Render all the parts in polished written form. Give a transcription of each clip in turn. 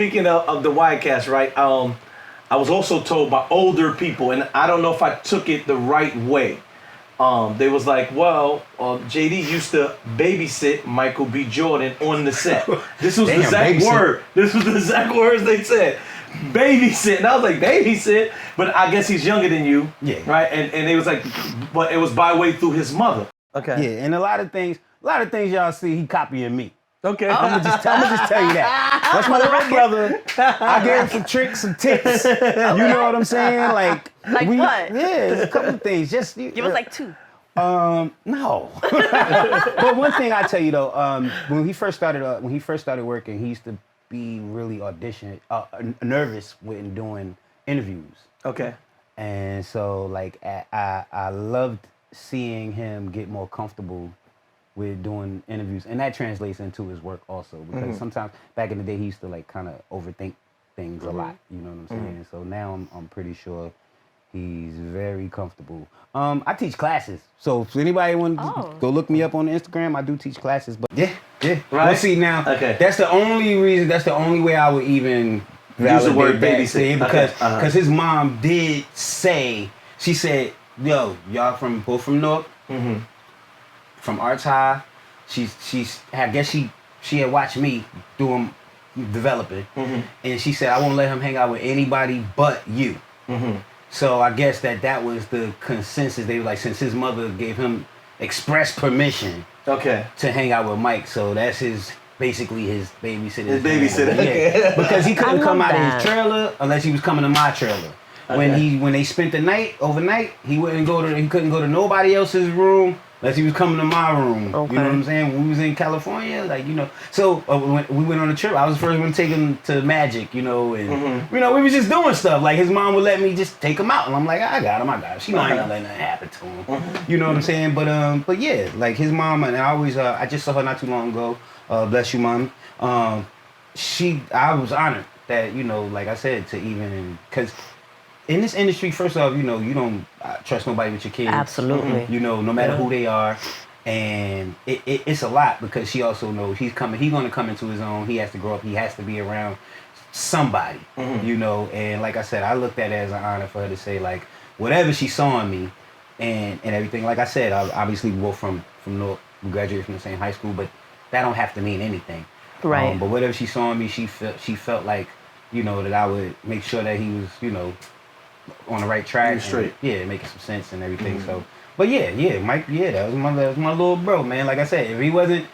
Speaking of the Wildcats, right? I was also told by older people, and I don't know if I took it the right way. They was like, well, JD used to babysit Michael B. Jordan on the set. This was the exact word. This was the exact words they said. Babysit. And I was like, babysit? But I guess he's younger than you. Yeah. Right? And it was like, but it was by way through his mother. Okay. Yeah, and a lot of things y'all see, he copying me. Okay. I'm gonna just tell you that. That's my little brother. I gave him some tricks, some tips. You know what I'm saying? Like what? Yeah, there's a couple of things. Just Give us like 2. No. But one thing I tell you though, when he first started working, he used to be really nervous when doing interviews. Okay. And so like I loved seeing him get more comfortable with doing interviews, and that translates into his work also, because sometimes back in the day he used to like kind of overthink things a lot, you know what I'm saying? So now I'm pretty sure he's very comfortable. I teach classes, so if anybody want to go look me up on Instagram, I do teach classes. But yeah, right. We'll see now. Okay, that's the only reason. That's the only way I would even use the word babysit, because his mom did say, she said, "Yo, y'all both from Newark." From Arts High, I guess she had watched me developing, and she said I won't let him hang out with anybody but you. So I guess that was the consensus. They were like, since his mother gave him express permission, to hang out with Mike, so that's basically his babysitter. His babysitter, yeah, because he couldn't come out of his trailer unless he was coming to my trailer. When they spent the night overnight, he couldn't go to nobody else's room unless he was coming to my room. Okay. You know what I'm saying? When we was in California, like, you know. So when we went on a trip, I was the first one to take him to Magic, you know, and you know, we was just doing stuff. Like his mom would let me just take him out, and I'm like, I got him. She know I ain't gonna let nothing happen to him. You know what I'm saying? But yeah, like his mom, and I just saw her not too long ago. Bless you, mom. I was honored that, you know, like I said, to even, because in this industry, first off, you know, you don't trust nobody with your kids. Absolutely. You know, no matter who they are. And it's a lot, because she also knows he's going to come into his own. He has to grow up. He has to be around somebody, you know. And like I said, I looked at it as an honor for her to say, like, whatever she saw in me and everything. Like I said, obviously we both from North. We graduated from the same high school, but that don't have to mean anything. Right. But whatever she saw in me, she felt like, you know, that I would make sure that he was, you know, on the right track, straight, making some sense and everything. So, but Mike, that was my little bro, man. Like I said, if he wasn't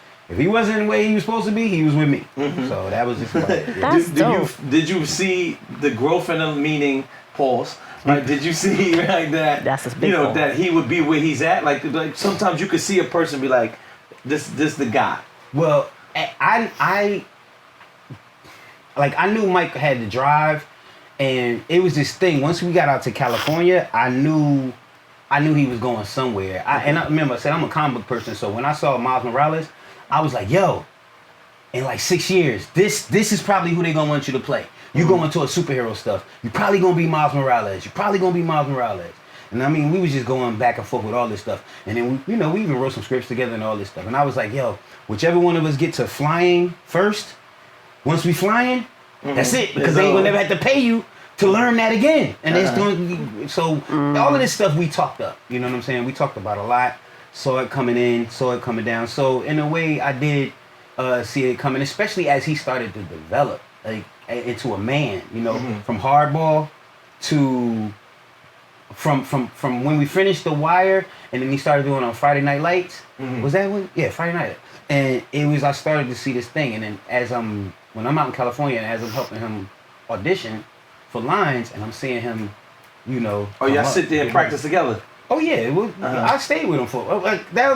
where he was supposed to be, he was with me. So that was just about it. That's dope. Did you see the growth in him? Meaning, pause. Right? Did you see like that? That's his big know pause. that he would be where he's at. Like sometimes you could see a person be like, this the guy. Well, I knew Mike had the drive. And it was this thing. Once we got out to California, I knew he was going somewhere. And I remember I said I'm a comic book person, so when I saw Miles Morales, I was like, yo, in like 6 years, this is probably who they gonna want you to play. You go into a superhero stuff. You probably gonna be Miles Morales. And I mean, we was just going back and forth with all this stuff. And then we even wrote some scripts together and all this stuff. And I was like, yo, whichever one of us get to flying first, once we flying, that's it, because they ain't gonna never have to pay you to learn that again. And it's going so all of this stuff we talked up. You know what I'm saying? We talked about a lot. Saw it coming in, saw it coming down. So in a way, I did see it coming, especially as he started to develop like into a man. You know, from hardball to from when we finished The Wire, and then he started doing on Friday Night Lights. Was that when? Yeah, Friday Night. And I started to see this thing, and then when I'm out in California and as I'm helping him audition for lines, and I'm seeing him, you know. Oh, y'all sit there and practice together. Oh yeah, I stayed with him for like that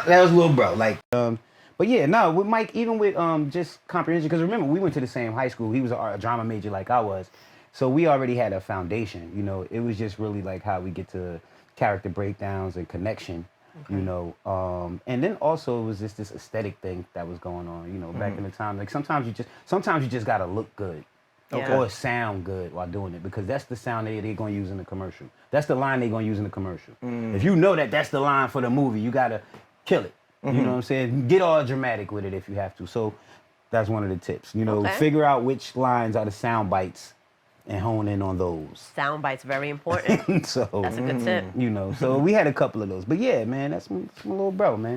was little bro. Like, but yeah, no, with Mike, even with just comprehension, because remember we went to the same high school. He was a drama major like I was, so we already had a foundation. You know, it was just really like how we get to character breakdowns and connection. You know, and then also it was just this aesthetic thing that was going on. You know, back in the time, like sometimes you just gotta look good. Or sound good while doing it, because that's the sound they're going to use in the commercial. That's the line they're going to use in the commercial. If you know that's the line for the movie, you got to kill it. You know what I'm saying? Get all dramatic with it if you have to. So That's one of the tips. You know, Okay. figure out which lines are the sound bites and hone in on those. Sound bites very important. So That's a good tip. you know, so we had a couple of those. But yeah, man, that's my little bro, man.